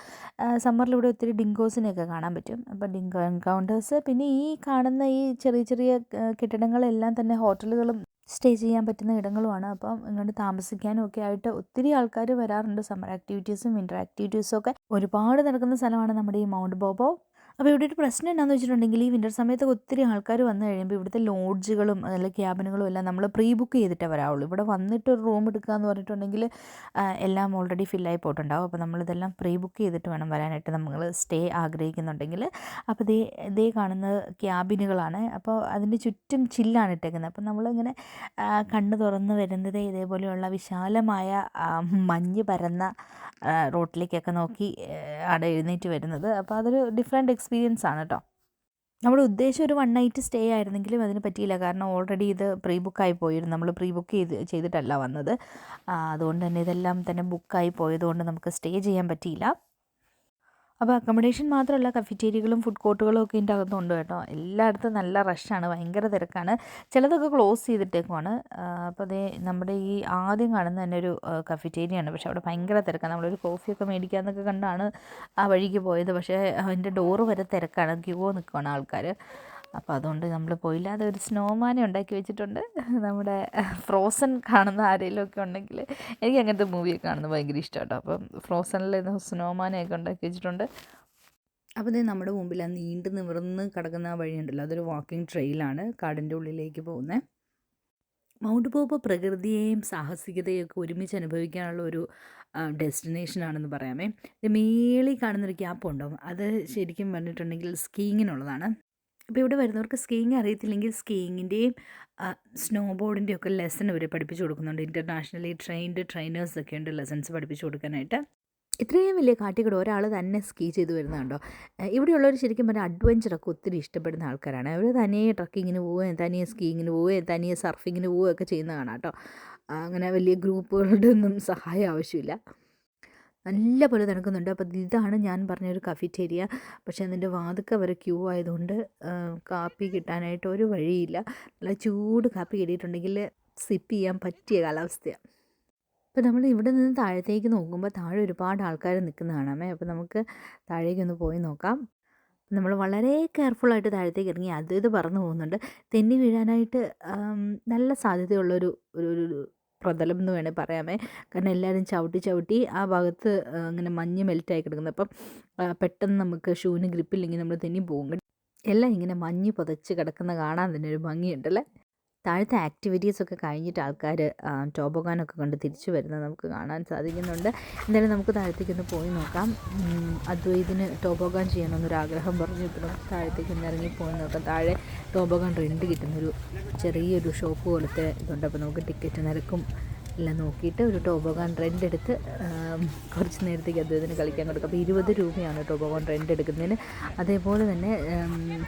സമ്മറിൽ ഇവിടെ ഒത്തിരി ഡിങ്കോസിനെയൊക്കെ കാണാൻ പറ്റും. അപ്പോൾ ഡിങ്കോ എൻകൗണ്ടേഴ്സ്, പിന്നെ ഈ കാണുന്ന ഈ ചെറിയ ചെറിയ കെട്ടിടങ്ങളെല്ലാം തന്നെ ഹോട്ടലുകളും സ്റ്റേ ചെയ്യാൻ പറ്റുന്ന ഇടങ്ങളുമാണ്. അപ്പം ഇങ്ങോട്ട് താമസിക്കാനും ഒക്കെ ആയിട്ട് ഒത്തിരി ആൾക്കാർ വരാറുണ്ട്. സമ്മർ ആക്ടിവിറ്റീസും വിൻ്റർ ആക്ടിവിറ്റീസും ഒക്കെ ഒരുപാട് നടക്കുന്ന സ്ഥലമാണ് നമ്മുടെ ഈ മൗണ്ട് ബോബോ. അപ്പോൾ ഇവിടെ ഒരു പ്രശ്നം എന്താണെന്ന് വെച്ചിട്ടുണ്ടെങ്കിൽ ഈ വിൻ്റർ സമയത്തൊക്കെ ഒത്തിരി ആൾക്കാർ വന്നു കഴിയുമ്പോൾ ഇവിടുത്തെ ലോഡ്ജുകളും അല്ലെങ്കിൽ ക്യാബിനുകളും എല്ലാം നമ്മൾ പ്രീ ബുക്ക് ചെയ്തിട്ടേ വരാവുള്ളൂ. ഇവിടെ വന്നിട്ട് ഒരു റൂം എടുക്കുക എന്ന് പറഞ്ഞിട്ടുണ്ടെങ്കിൽ എല്ലാം ഓൾറെഡി ഫില്ലായി പോയിട്ടുണ്ടാവും. അപ്പോൾ നമ്മളിതെല്ലാം പ്രീ ബുക്ക് ചെയ്തിട്ട് വേണം വരാനായിട്ട് നമ്മൾ സ്റ്റേ ആഗ്രഹിക്കുന്നുണ്ടെങ്കിൽ. അപ്പോൾ ഇതേ കാണുന്നത് ക്യാബിനുകളാണ്. അപ്പോൾ അതിൻ്റെ ചുറ്റും ചില്ലാണ് ഇട്ടേക്കുന്നത്. അപ്പോൾ നമ്മളിങ്ങനെ കണ്ണ് തുറന്ന് വരുന്നത് ഇതേപോലെയുള്ള വിശാലമായ മഞ്ഞ് പരന്ന റോട്ടിലേക്കൊക്കെ നോക്കി അവിടെ എഴുന്നേറ്റ് വരുന്നത്. അപ്പോൾ അതൊരു ഡിഫറെൻറ്റ് എക്സ്പീരിയൻസ് ആണ് കേട്ടോ. നമ്മുടെ ഉദ്ദേശം ഒരു 1 നൈറ്റ് സ്റ്റേ ആയിരുന്നെങ്കിലും അതിന് പറ്റിയില്ല. കാരണം ഓൾറെഡി ഇത് പ്രീ ബുക്കായി പോയിരുന്നു. നമ്മൾ പ്രീ ബുക്ക് ചെയ്തിട്ടല്ല വന്നത്. അതുകൊണ്ട് തന്നെ ഇതെല്ലാം തന്നെ ബുക്കായി പോയതുകൊണ്ട് നമുക്ക് സ്റ്റേ ചെയ്യാൻ പറ്റിയില്ല. അപ്പോൾ അക്കോമഡേഷൻ മാത്രമല്ല, കഫറ്റേരിയകളും ഫുഡ് കോർട്ടുകളും ഒക്കെ ഇതിൻ്റെ അകത്തുണ്ട് കേട്ടോ. എല്ലായിടത്തും നല്ല റഷാണ്, ഭയങ്കര തിരക്കാണ്. ചിലതൊക്കെ ക്ലോസ് ചെയ്തിട്ടേക്കുവാണ്. അപ്പോൾ അതേ നമ്മുടെ ഈ ആദ്യം കാണുന്ന തന്നെ ഒരു കഫറ്റേരിയാണ്. പക്ഷേ അവിടെ ഭയങ്കര തിരക്കാണ്. നമ്മളൊരു കോഫിയൊക്കെ മേടിക്കാമെന്നൊക്കെ കണ്ടാണ് ആ വഴിക്ക് പോയത്. പക്ഷേ അതിൻ്റെ ഡോറ് വരെ തിരക്കാണ്, ക്യൂ നിൽക്കുകയാണ് ആൾക്കാർ. അപ്പോൾ അതുകൊണ്ട് നമ്മൾ പോയില്ല. അതൊരു സ്നോമാനെ ഉണ്ടാക്കി വെച്ചിട്ടുണ്ട്. നമ്മുടെ ഫ്രോസൺ കാണുന്ന ആരെങ്കിലും ഒക്കെ ഉണ്ടെങ്കിൽ, എനിക്ക് അങ്ങനത്തെ മൂവിയൊക്കെ കാണുന്നത് ഭയങ്കര ഇഷ്ടമാണ് കേട്ടോ. അപ്പം ഫ്രോസണിൽ സ്നോമാനെയൊക്കെ ഉണ്ടാക്കി വെച്ചിട്ടുണ്ട്. അപ്പോൾ ഇത് നമ്മുടെ മുമ്പിൽ ആ നീണ്ടു നിവർന്ന് കിടക്കുന്ന ആ വഴിയുണ്ടല്ലോ, അതൊരു വാക്കിംഗ് ട്രെയിലാണ് കാടിൻ്റെ ഉള്ളിലേക്ക് പോകുന്നത്. മൗണ്ട് പോപ്പ് പ്രകൃതിയെയും സാഹസികതയും ഒക്കെ ഒരുമിച്ച് അനുഭവിക്കാനുള്ള ഒരു ഡെസ്റ്റിനേഷനാണെന്ന് പറയാമേ. ഇത് മേളിൽ കാണുന്നൊരു ക്യാപ്പ് ഉണ്ടോ, അത് ശരിക്കും പറഞ്ഞിട്ടുണ്ടെങ്കിൽ സ്കീയിങ്ങിനുള്ളതാണ്. അപ്പോൾ ഇവിടെ വരുന്നവർക്ക് സ്കീയിങ് അറിയത്തില്ലെങ്കിൽ സ്കീയിങ്ങിൻ്റെയും സ്നോ ബോർഡിൻ്റെയും ഒക്കെ ലെസൺ ഇവർ പഠിപ്പിച്ചു കൊടുക്കുന്നുണ്ട്. ഇൻ്റർനാഷണലി ട്രെയിനേഴ്സൊക്കെ ഉണ്ട് ലെസൺസ് പഠിപ്പിച്ചു കൊടുക്കാനായിട്ട്. ഇത്രയും വലിയ കാട്ടിക്കൂടെ ഒരാൾ തന്നെ സ്കീ ചെയ്ത് വരുന്നുണ്ടോ. ഇവിടെയുള്ളവർ ശരിക്കും പറഞ്ഞാൽ അഡ്വഞ്ചറൊക്കെ ഒത്തിരി ഇഷ്ടപ്പെടുന്ന ആൾക്കാരാണ്. അവർ തനിയെ ട്രക്കിങ്ങിന് പോവുകയും തനിയെ സ്കീയിങ്ങിന് പോവുകയും തനിയെ സർഫിങ്ങിന് പോവുകയൊക്കെ ചെയ്യുന്ന കാണാം കേട്ടോ. അങ്ങനെ വലിയ ഗ്രൂപ്പുകളുടെ ഒന്നും സഹായം ആവശ്യമില്ല. നല്ല പോലെ നടക്കുന്നുണ്ട്. അപ്പോൾ ഇതാണ് ഞാൻ പറഞ്ഞൊരു കഫറ്റേരിയ. പക്ഷേ അതിൻ്റെ വാതിൽക്ക വരെ ക്യൂ ആയതുകൊണ്ട് കാപ്പി കിട്ടാനായിട്ട് ഒരു വഴിയില്ല. നല്ല ചൂട് കാപ്പി കിട്ടിയിട്ടുണ്ടെങ്കിൽ സിപ്പ് ചെയ്യാൻ പറ്റിയ കാലാവസ്ഥയാണ്. അപ്പോൾ നമ്മൾ ഇവിടെ നിന്ന് താഴത്തേക്ക് നോക്കുമ്പോൾ താഴെ ഒരുപാട് ആൾക്കാർ നിൽക്കുന്ന കാണാമേ. അപ്പോൾ നമുക്ക് താഴേക്കൊന്ന് പോയി നോക്കാം. നമ്മൾ വളരെ കെയർഫുള്ളായിട്ട് താഴത്തേക്ക് ഇറങ്ങി. ഇത് പറന്നു പോകുന്നുണ്ട്. തെന്നി വീഴാനായിട്ട് നല്ല സാധ്യതയുള്ളൊരു ഒരു ഒരു പ്രതലം എന്ന് വേണേൽ പറയാമേ. കാരണം എല്ലാവരും ചവിട്ടി ആ ഭാഗത്ത് അങ്ങനെ മഞ്ഞ് മെൽറ്റായി കിടക്കുന്നത്. അപ്പം പെട്ടെന്ന് നമുക്ക് ഷൂവിന് ഗ്രിപ്പില്ലെങ്കിൽ നമ്മൾ തെന്നി പോകും. എല്ലാം ഇങ്ങനെ മഞ്ഞ് പുതച്ച് കിടക്കുന്ന കാണാൻ തന്നെ ഒരു ഭംഗിയുണ്ടല്ലേ. താഴത്തെ ആക്ടിവിറ്റീസൊക്കെ കഴിഞ്ഞിട്ട് ആൾക്കാർ ടോബോഗാനൊക്കെ കണ്ട് തിരിച്ചു വരുന്നത് നമുക്ക് കാണാൻ സാധിക്കുന്നുണ്ട്. എന്തായാലും നമുക്ക് താഴത്തേക്കൊന്ന് പോയി നോക്കാം. അദ്വൈതിന് ടോബോഗാൻ ചെയ്യണമെന്നൊരാഗ്രഹം പറഞ്ഞു. ഇപ്പോൾ നമുക്ക് താഴത്തേക്കൊന്ന് ഇറങ്ങി പോയി നോക്കാം. താഴെ ടോബോഗാൻ റെൻറ്റ് കിട്ടുന്നൊരു ചെറിയൊരു ഷോപ്പ് പോലത്തെ ഇതുണ്ട്. അപ്പോൾ നമുക്ക് ടിക്കറ്റ് നിരക്കും എല്ലാം നോക്കിയിട്ട് ഒരു ടോബോഗാൻ റെൻ്റ് എടുത്ത് കുറച്ച് നേരത്തേക്ക് അദ്വൈതിന് കളിക്കാൻ കൊടുക്കും. അപ്പോൾ 20 രൂപയാണ് ടോബോഗാൻ റെൻ്റ് എടുക്കുന്നതിന്. അതേപോലെ തന്നെ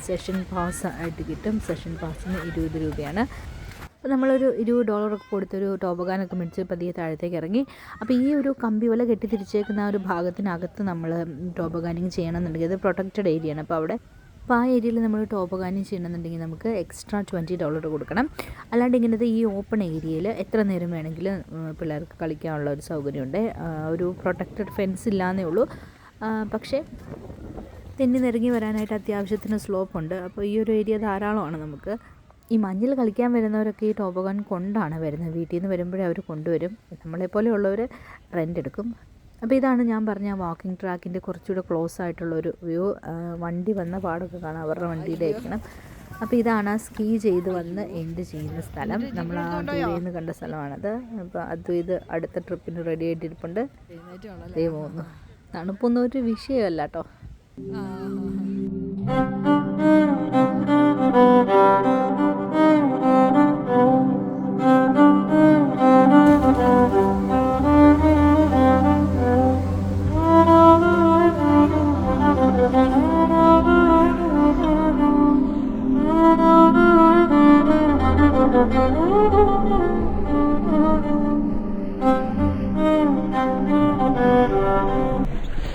സെഷൻ പാസ് ആയിട്ട് കിട്ടും. സെഷൻ പാസിന് 20 രൂപയാണ്. അപ്പോൾ നമ്മളൊരു $20 കൊടുത്തൊരു ടോബോഗാനൊക്കെ മേടിച്ച് പതിയെ താഴത്തേക്ക് ഇറങ്ങി. അപ്പോൾ ഈ ഒരു കമ്പി വല കെട്ടി തിരിച്ചേക്കുന്ന ആ ഒരു ഭാഗത്തിനകത്ത് നമ്മൾ ടോബോഗാനിങ് ചെയ്യണമെന്നുണ്ടെങ്കിൽ അത് പ്രൊട്ടക്റ്റഡ് ഏരിയയാണ്. അപ്പോൾ ആ ഏരിയയിൽ നമ്മൾ ടോബോഗാനിങ് ചെയ്യണമെന്നുണ്ടെങ്കിൽ നമുക്ക് എക്സ്ട്രാ $20 കൊടുക്കണം. അല്ലാണ്ട് ഇങ്ങനത്തെ ഈ ഓപ്പൺ ഏരിയയിൽ എത്ര നേരം വേണമെങ്കിലും പിള്ളേർക്ക് കളിക്കാനുള്ള ഒരു സൗകര്യമുണ്ട്. ഒരു പ്രൊട്ടക്റ്റഡ് ഫെൻസ് ഇല്ലാന്നേ ഉള്ളൂ. പക്ഷേ തെന്നി നിരങ്ങി വരാനായിട്ട് അത്യാവശ്യത്തിന് സ്ലോപ്പുണ്ട്. അപ്പോൾ ഈ ഒരു ഏരിയ ധാരാളമാണ് നമുക്ക്. ഈ മഞ്ഞിൽ കളിക്കാൻ വരുന്നവരൊക്കെ ഈ ടോബോഗാൻ കൊണ്ടാണ് വരുന്നത്. വീട്ടിൽ നിന്ന് വരുമ്പോഴേ അവർ കൊണ്ടുവരും. നമ്മളെപ്പോലെയുള്ളവർ റെൻ്റ് എടുക്കും. അപ്പോൾ ഇതാണ് ഞാൻ പറഞ്ഞ വാക്കിംഗ് ട്രാക്കിൻ്റെ കുറച്ചുകൂടെ ക്ലോസ് ആയിട്ടുള്ളൊരു വ്യൂ. വണ്ടി വന്ന പാടൊക്കെ കാണാം, അവരുടെ വണ്ടിയിലായിരിക്കണം. അപ്പോൾ ഇതാണ് ആ സ്കീ ചെയ്ത് വന്ന് എൻഡ് ചെയ്യുന്ന സ്ഥലം. നമ്മൾ ആ ദൂരെ നിന്ന് കണ്ട സ്ഥലമാണത്. അപ്പോൾ ഇത് അടുത്ത ട്രിപ്പിന് റെഡി ആയിട്ടിരിപ്പുണ്ട്. പോകുന്നു. തണുപ്പൊന്നും ഒരു വിഷയമല്ല കേട്ടോ.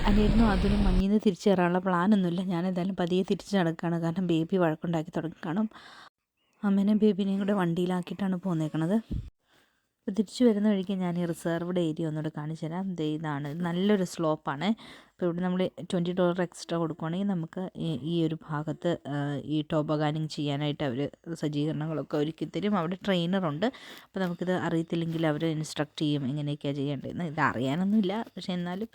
അല്ലായിരുന്നു അതിന് മഞ്ഞിൽ നിന്ന് തിരിച്ചു കയറാനുള്ള പ്ലാനൊന്നുമില്ല. ഞാനെന്തായാലും പതിയെ തിരിച്ച് നടക്കുകയാണ്. കാരണം ബേബി വഴക്കുണ്ടാക്കി തുടങ്ങി കാണും. അമ്മേനെയും ബേബിനെയും കൂടെ വണ്ടിയിലാക്കിയിട്ടാണ് പോന്നേക്കണത്. അപ്പോൾ തിരിച്ചു വരുന്ന വഴിക്ക് ഞാൻ ഈ റിസർവ്ഡ് ഏരിയ ഒന്നുകൂടെ കാണിച്ചു തരാം. ഇതാണ് നല്ലൊരു സ്ലോപ്പാണ്. അപ്പോൾ ഇവിടെ നമ്മൾ $20 എക്സ്ട്രാ കൊടുക്കുകയാണെങ്കിൽ നമുക്ക് ഈ ഒരു ഭാഗത്ത് ഈ ടോബോഗാനിങ് ചെയ്യാനായിട്ട് അവർ സജ്ജീകരണങ്ങളൊക്കെ ഒരുക്കി തരും. അവിടെ ട്രെയിനറുണ്ട്. അപ്പോൾ നമുക്കിത് അറിയത്തില്ലെങ്കിൽ അവർ ഇൻസ്ട്രക്റ്റ് ചെയ്യും എങ്ങനെയൊക്കെയാണ് ചെയ്യേണ്ടതെന്ന്. ഇത് അറിയാനൊന്നുമില്ല, പക്ഷേ എന്നാലും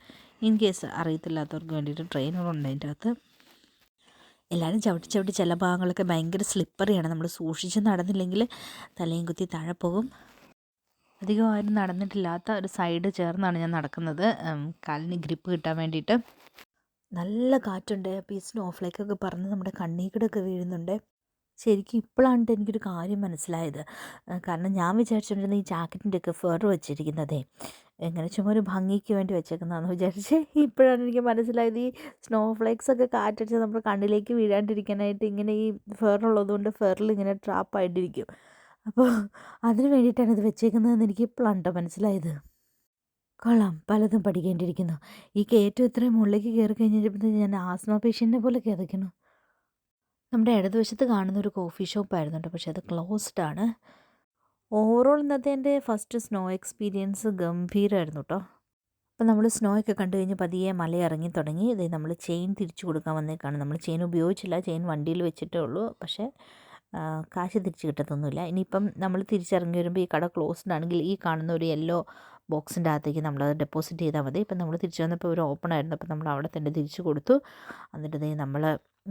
ഇൻ കേസ് അറിയത്തില്ലാത്തവർക്ക് വേണ്ടിയിട്ട് ട്രെയിനറുണ്ട് അതിൻ്റെ അകത്ത്. എല്ലാവരും ചവിട്ടി ചില ഭാഗങ്ങളൊക്കെ ഭയങ്കര സ്ലിപ്പറിയാണ്. നമ്മൾ സൂക്ഷിച്ച് നടന്നില്ലെങ്കിൽ തലയും കുത്തി താഴെ പോകും. അധികം ആരും നടന്നിട്ടില്ലാത്ത ഒരു സൈഡ് ചേർന്നാണ് ഞാൻ നടക്കുന്നത്, കാലിന് ഗ്രിപ്പ് കിട്ടാൻ വേണ്ടിയിട്ട്. നല്ല കാറ്റുണ്ട്. അപ്പോൾ ഈ സ്നോഫ്ലേക്കൊക്കെ പറന്ന് നമ്മുടെ കണ്ണീക്കടൊക്കെ വീഴുന്നുണ്ട്. ശരിക്കും ഇപ്പോഴാണ് എനിക്കൊരു കാര്യം മനസ്സിലായത്. കാരണം ഞാൻ വിചാരിച്ചുകൊണ്ടിരുന്ന ഈ ജാക്കറ്റിൻ്റെയൊക്കെ ഫെർ വെച്ചിരിക്കുന്നതേ എങ്ങനെ ചുമ്മാ ഒരു ഭംഗിക്ക് വേണ്ടി വെച്ചേക്കുന്നതാണെന്ന് വിചാരിച്ച് ഇപ്പോഴാണ് എനിക്ക് മനസ്സിലായത്. ഈ സ്നോഫ്ലേക്സൊക്കെ കാറ്റടിച്ച് നമ്മുടെ കണ്ണിലേക്ക് വീഴാണ്ടിരിക്കാനായിട്ട് ഇങ്ങനെ ഈ ഫെറുള്ളതുകൊണ്ട് ഫെറിൽ ഇങ്ങനെ ട്രാപ്പായിട്ടിരിക്കും. അപ്പോൾ അതിന് വേണ്ടിയിട്ടാണ് ഇത് വെച്ചേക്കുന്നതെന്ന് എനിക്ക് ഇപ്പോഴാണ് കേട്ടോ മനസ്സിലായത്. കൊള്ളാം, പലതും പഠിക്കേണ്ടിയിരിക്കുന്നു. ഈ കയറ്റം ഇത്രയും മുകളിലേക്ക് കയറി കഴിഞ്ഞപ്പോഴത്തേക്ക് ഞാൻ ആസ്മ പേഷ്യൻറ്റിനെ പോലെ കിതയ്ക്കുന്നു. നമ്മുടെ ഇടതുവശത്ത് കാണുന്ന ഒരു കോഫി ഷോപ്പായിരുന്നു കേട്ടോ, പക്ഷേ അത് ക്ലോസ്ഡ് ആണ്. ഓവറോൾ ഇന്നത്തെ എൻ്റെ ഫസ്റ്റ് സ്നോ എക്സ്പീരിയൻസ് ഗംഭീരമായിരുന്നു കേട്ടോ. അപ്പം നമ്മൾ സ്നോ ഒക്കെ കണ്ടു കഴിഞ്ഞ് പതിയെ മല ഇറങ്ങി തുടങ്ങി. ഇത് നമ്മൾ ചെയിൻ തിരിച്ചു കൊടുക്കാൻ വന്നേക്കാണ്. നമ്മൾ ചെയിൻ ഉപയോഗിച്ചില്ല, ചെയിൻ വണ്ടിയിൽ വെച്ചിട്ടേ ഉള്ളൂ. പക്ഷേ കാശ് തിരിച്ച് കിട്ടത്തൊന്നുമില്ല. ഇനിയിപ്പം നമ്മൾ തിരിച്ചിറങ്ങി വരുമ്പോൾ ഈ കട ക്ലോസ്ഡ് ആണെങ്കിൽ ഈ കാണുന്ന ഒരു യെല്ലോ ബോക്സിൻ്റെ അകത്തേക്ക് നമ്മളത് ഡെപ്പോസിറ്റ് ചെയ്താൽ മതി. ഇപ്പം നമ്മൾ തിരിച്ചു വന്നപ്പോൾ ഒരു ഓപ്പൺ ആയിരുന്നു. അപ്പം നമ്മൾ അവിടെ തന്നെ തിരിച്ചു കൊടുത്തു. എന്നിട്ട് നമ്മൾ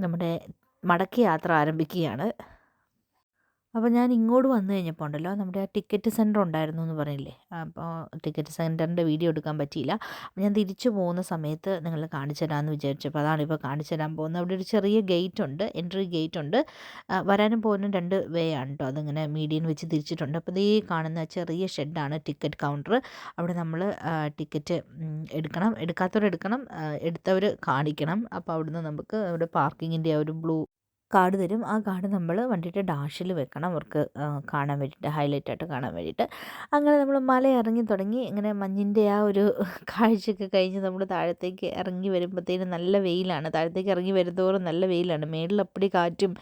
നമ്മുടെ മടക്കി യാത്ര ആരംഭിക്കുകയാണ്. അപ്പോൾ ഞാൻ ഇങ്ങോട്ട് വന്നു കഴിഞ്ഞപ്പോൾ ഉണ്ടല്ലോ, നമ്മുടെ ആ ടിക്കറ്റ് സെൻറ്റർ ഉണ്ടായിരുന്നു എന്ന് പറഞ്ഞില്ലേ, അപ്പോൾ ടിക്കറ്റ് സെൻറ്ററിൻ്റെ വീഡിയോ എടുക്കാൻ പറ്റിയില്ല. അപ്പോൾ ഞാൻ തിരിച്ചു പോകുന്ന സമയത്ത് നിങ്ങൾ കാണിച്ചു തരാമെന്ന് വിചാരിച്ചപ്പോൾ അതാണിപ്പോൾ കാണിച്ചു തരാൻ പോകുന്നത്. അവിടെ ഒരു ചെറിയ ഗേറ്റ് ഉണ്ട്, എൻട്രി ഗേറ്റ് ഉണ്ട്. വരാനും പോകാനും 2 വേ ആണ് കേട്ടോ. അതിങ്ങനെ മീഡിയൻ വെച്ച് തിരിച്ചിട്ടുണ്ട്. അപ്പോൾ ഈ കാണുന്ന ചെറിയ ഷെഡാണ് ടിക്കറ്റ് കൗണ്ടർ. അവിടെ നമ്മൾ ടിക്കറ്റ് എടുക്കണം, എടുക്കാത്തവർ എടുക്കണം, എടുത്തവർ കാണിക്കണം. അപ്പോൾ അവിടുന്ന് നമുക്ക് അവിടെ പാർക്കിങ്ങിൻ്റെ ഒരു ബ്ലൂ കാർഡ് തരും. ആ കാർഡ് നമ്മൾ വണ്ടിയുടെ ഡാഷിൽ വെക്കണം, അവർക്ക് കാണാൻ വേണ്ടിയിട്ട്, ഹൈലൈറ്റ് ആയിട്ട് കാണാൻ വേണ്ടിയിട്ട്. അങ്ങനെ നമ്മൾ മല ഇറങ്ങി തുടങ്ങി. ഇങ്ങനെ മഞ്ഞിൻ്റെ ആ ഒരു കാഴ്ചയൊക്കെ കഴിഞ്ഞ് നമ്മൾ താഴത്തേക്ക് ഇറങ്ങി വരുമ്പോഴത്തേനും നല്ല വെയിലാണ്. താഴത്തേക്ക് ഇറങ്ങി വരുന്നതോറും നല്ല വെയിലാണ്. മേളിൽ അപ്പടി കാറ്റും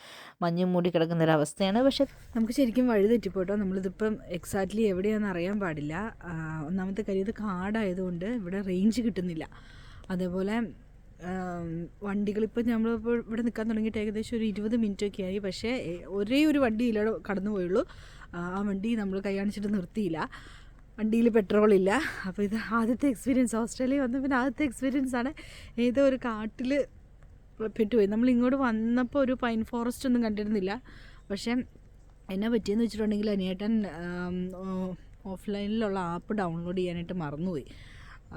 മഞ്ഞും മൂടി കിടക്കുന്നൊരവസ്ഥയാണ്. പക്ഷേ നമുക്ക് ശരിക്കും വഴി തെറ്റിപ്പോട്ടോ. നമ്മളിതിപ്പം എക്സാക്ട്ലി എവിടെയാണെന്ന് അറിയാൻ പാടില്ല. ഒന്നാമത്തെ കാര്യം, ഇത് കാടായതുകൊണ്ട് ഇവിടെ റേഞ്ച് കിട്ടുന്നില്ല. അതേപോലെ വണ്ടികളിപ്പോൾ നമ്മളിപ്പോൾ ഇവിടെ നിൽക്കാൻ തുടങ്ങിയിട്ട് ഏകദേശം ഒരു 20 മിനിറ്റൊക്കെ ആയി. പക്ഷേ ഒരേ ഒരു വണ്ടി ഇതിലൂടെ കടന്നു പോയുള്ളൂ. ആ വണ്ടി നമ്മൾ കൈ കാണിച്ചിട്ട് നിർത്തിയില്ല. വണ്ടിയിൽ പെട്രോളില്ല. അപ്പോൾ ഇത് ആദ്യത്തെ എക്സ്പീരിയൻസ്, ഓസ്ട്രേലിയ വന്ന പിന്നെ ആദ്യത്തെ എക്സ്പീരിയൻസാണ്. ഏതോ ഒരു കാട്ടിൽ പെട്ടുപോയി. നമ്മൾ ഇങ്ങോട്ട് വന്നപ്പോൾ ഒരു പൈൻ ഫോറസ്റ്റ് ഒന്നും കണ്ടിരുന്നില്ല. പക്ഷേ എന്നാ പറ്റിയെന്ന് വെച്ചിട്ടുണ്ടെങ്കിൽ അനിയേട്ടൻ ഓഫ്ലൈനിലുള്ള ആപ്പ് ഡൗൺലോഡ് ചെയ്യാനായിട്ട് മറന്നുപോയി.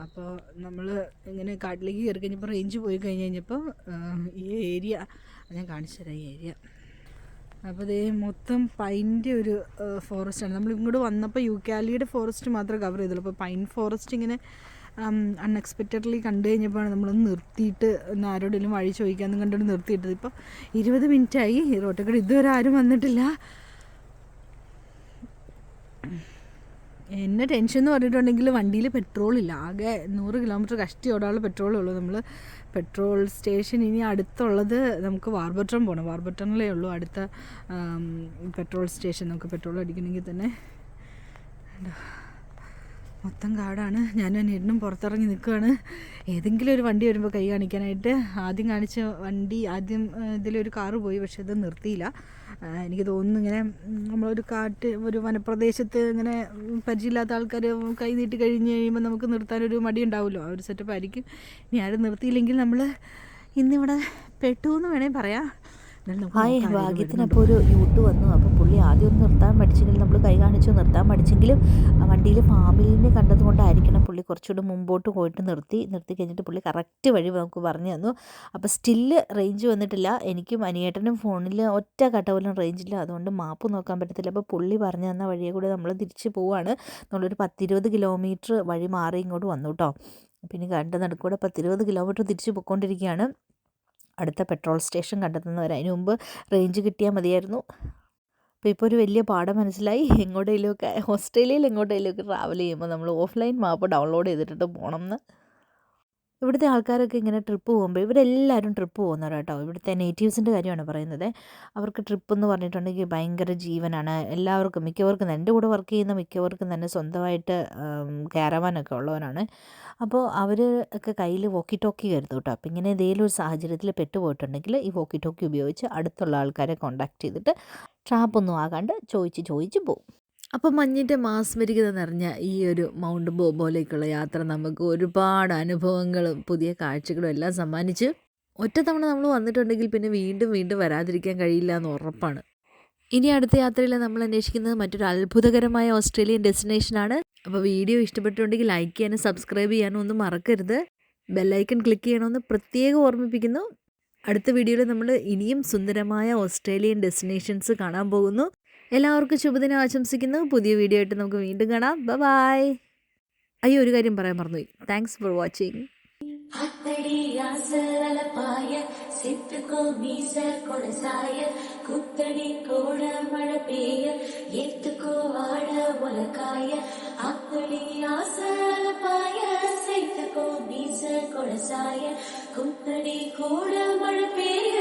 അപ്പോൾ നമ്മൾ ഇങ്ങനെ കാട്ടിലേക്ക് കയറി കഴിഞ്ഞപ്പോൾ റേഞ്ച് പോയി കഴിഞ്ഞപ്പോൾ ഈ ഏരിയ ഞാൻ കാണിച്ചു തരാം. ഈ ഏരിയ അപ്പോൾ ഇതേ മൊത്തം പൈൻ്റെ ഒരു ഫോറസ്റ്റാണ്. നമ്മൾ ഇങ്ങോട്ട് വന്നപ്പോൾ യൂക്കാലിയുടെ ഫോറസ്റ്റ് മാത്രമേ കവർ ചെയ്തുള്ളൂ. അപ്പോൾ പൈൻ ഫോറസ്റ്റ് ഇങ്ങനെ അൺഎക്സ്പെക്റ്റഡ്ലി കണ്ടു കഴിഞ്ഞപ്പോഴാണ് നമ്മളൊന്ന് നിർത്തിയിട്ട് ഒന്ന് ആരോടെങ്കിലും വഴി ചോദിക്കാമെന്ന് കണ്ടിട്ട് നിർത്തിയിട്ടത്. ഇപ്പോൾ 20 മിനിറ്റായി. ഈ റോട്ടിൽ കൂടെ ഇതുവരെ ആരും വന്നിട്ടില്ല. എന്നെ ടെൻഷൻ എന്ന് പറഞ്ഞിട്ടുണ്ടെങ്കിൽ വണ്ടിയിൽ പെട്രോളില്ല. ആകെ 100 കിലോമീറ്റർ കഷ്ടി ഓടാനുള്ള പെട്രോളേ ഉള്ളൂ. നമ്മൾ പെട്രോൾ സ്റ്റേഷൻ ഇനി അടുത്തുള്ളത് നമുക്ക് വാർബർട്ടൺ പോകണം. വാർബർട്ടണിലേ ഉള്ളൂ അടുത്ത പെട്രോൾ സ്റ്റേഷൻ. നമുക്ക് പെട്രോൾ അടിക്കണമെങ്കിൽ തന്നെ. മൊത്തം കാടാണ്. ഞാനും അനിയനും പുറത്തിറങ്ങി നിൽക്കുകയാണ്. ഏതെങ്കിലും ഒരു വണ്ടി വരുമ്പോൾ കൈ കാണിക്കാനായിട്ട്. ആദ്യം കാണിച്ച വണ്ടി ഇതിലൊരു കാറ് പോയി, പക്ഷെ ഇത് നിർത്തിയില്ല. എനിക്ക് തോന്നുന്നു ഇങ്ങനെ നമ്മളൊരു ഒരു വനപ്രദേശത്ത് ഇങ്ങനെ പരിചയമില്ലാത്ത ആൾക്കാർ കൈ നീട്ടി കഴിഞ്ഞ് കഴിയുമ്പോൾ നമുക്ക് നിർത്താനൊരു മടി ഉണ്ടാവുമല്ലോ. ആ ഒരു സെറ്റപ്പ് ആയിരിക്കും. ഇനി ആരും നിർത്തിയില്ലെങ്കിൽ നമ്മൾ ഇന്നിവിടെ പെട്ടു എന്ന് വേണേൽ പറയാം. ഭാഗ്യത്തിനപ്പോൾ ഒരു യൂട്ട് വന്നു. അപ്പോൾ പുള്ളി ആദ്യം ഒന്ന് നിർത്താൻ പഠിച്ചെങ്കിലും, നമ്മൾ കൈ കാണിച്ചു നിർത്താൻ പഠിച്ചെങ്കിലും വണ്ടിയിൽ ഫാമിലിനെ കണ്ടതുകൊണ്ടായിരിക്കണം പുള്ളി കുറച്ചുകൂടി മുമ്പോട്ട് പോയിട്ട് നിർത്തി കഴിഞ്ഞിട്ട് പുള്ളി കറക്റ്റ് വഴി നമുക്ക് പറഞ്ഞു തന്നു. അപ്പോൾ സ്റ്റില്ല് റേഞ്ച് വന്നിട്ടില്ല. എനിക്കും അനിയേട്ടനും ഫോണിൽ ഒറ്റ കട്ട പോലും റേഞ്ചില്ല. അതുകൊണ്ട് മാപ്പ് നോക്കാൻ പറ്റത്തില്ല. അപ്പോൾ പുള്ളി പറഞ്ഞു തന്ന വഴിയെ കൂടെ നമ്മൾ തിരിച്ച് പോവുകയാണ്. നമ്മളൊരു 10-20 കിലോമീറ്റർ വഴി മാറി ഇങ്ങോട്ട് വന്നു കേട്ടോ. പിന്നെ കണ്ട നടുക്കൂടെ 10-20 കിലോമീറ്റർ തിരിച്ച് പോയിക്കൊണ്ടിരിക്കുകയാണ്. അടുത്ത പെട്രോൾ സ്റ്റേഷൻ കണ്ടെത്തുന്നവർ. അതിന് മുമ്പ് റേഞ്ച് കിട്ടിയാൽ മതിയായിരുന്നു. അപ്പോൾ ഇപ്പോൾ ഒരു വലിയ പാഠം മനസ്സിലായി. എങ്ങോട്ടേലുമൊക്കെ ഓസ്ട്രേലിയയിൽ എങ്ങോട്ടേലുമൊക്കെ ട്രാവൽ ചെയ്യുമ്പോൾ നമ്മൾ ഓഫ്ലൈൻ മാപ്പ് ഡൗൺലോഡ് ചെയ്തിട്ട് പോകണം എന്ന്. ഇവിടുത്തെ ആൾക്കാരൊക്കെ ഇങ്ങനെ ട്രിപ്പ് പോകുമ്പോൾ, ഇവരെല്ലാവരും ട്രിപ്പ് പോകുന്നവരാട്ടോ. ഇവിടുത്തെ നേറ്റീവ്സിൻ്റെ കാര്യമാണ് പറയുന്നത്. അവർക്ക് ട്രിപ്പ് എന്ന് പറഞ്ഞിട്ടുണ്ടെങ്കിൽ ഭയങ്കര ജീവനാണ്. എല്ലാവർക്കും, മിക്കവർക്കും, എൻ്റെ കൂടെ വർക്ക് ചെയ്യുന്ന മിക്കവർക്കും തന്നെ സ്വന്തമായിട്ട് കാരവാനൊക്കെ ഉള്ളവരാണ്. അപ്പോൾ അവർ ഒക്കെ കയ്യിൽ വോക്കി ടോക്കി കരുതും കേട്ടോ. അപ്പോൾ ഇങ്ങനെ ഏതെങ്കിലും ഒരു സാഹചര്യത്തിൽ പെട്ടുപോയിട്ടുണ്ടെങ്കിൽ ഈ വോക്കി ടോക്കി ഉപയോഗിച്ച് അടുത്തുള്ള ആൾക്കാരെ കോൺടാക്ട് ചെയ്തിട്ട് ട്രാപ്പൊന്നും ആകാണ്ട് ചോദിച്ച് പോകും. അപ്പോൾ മഞ്ഞിൻ്റെ മാസ്മരികത നിറഞ്ഞ ഈ ഒരു മൗണ്ട് ബോബോയിലേക്കുള്ള യാത്ര നമുക്ക് ഒരുപാട് അനുഭവങ്ങളും പുതിയ കാഴ്ചകളും എല്ലാം സമ്മാനിച്ച് ഒറ്റത്തവണ നമ്മൾ വന്നിട്ടുണ്ടെങ്കിൽ പിന്നെ വീണ്ടും വരാതിരിക്കാൻ കഴിയില്ല എന്ന് ഉറപ്പാണ്. ഇനി അടുത്ത യാത്രയിൽ നമ്മൾ അന്വേഷിക്കുന്നത് മറ്റൊരു അത്ഭുതകരമായ ഓസ്ട്രേലിയൻ ഡെസ്റ്റിനേഷനാണ്. അപ്പോൾ വീഡിയോ ഇഷ്ടപ്പെട്ടിട്ടുണ്ടെങ്കിൽ ലൈക്ക് ചെയ്യാനും സബ്സ്ക്രൈബ് ചെയ്യാനും ഒന്നും മറക്കരുത്. ബെല്ലൈക്കൺ ക്ലിക്ക് ചെയ്യണമെന്ന് പ്രത്യേകം ഓർമ്മിപ്പിക്കുന്നു. അടുത്ത വീഡിയോയിൽ നമ്മൾ ഇനിയും സുന്ദരമായ ഓസ്ട്രേലിയൻ ഡെസ്റ്റിനേഷൻസ് കാണാൻ പോകുന്നു. എല്ലാവർക്കും ശുഭദിനം ആശംസിക്കുന്നു. പുതിയ വീഡിയോ ആയിട്ട് നമുക്ക് വീണ്ടും കാണാം. ബൈ. അയ്യോ, ഒരു കാര്യം പറയാൻ മറന്നുപോയി. Thanks for watching. குத்தடி கோட மழை பெய்ய ஏத்துக்கோ வாட உலக்காய அத்தடி ஆசல பாய കൊടസായ കുത്തടി കൂട മഴ പെയ്യ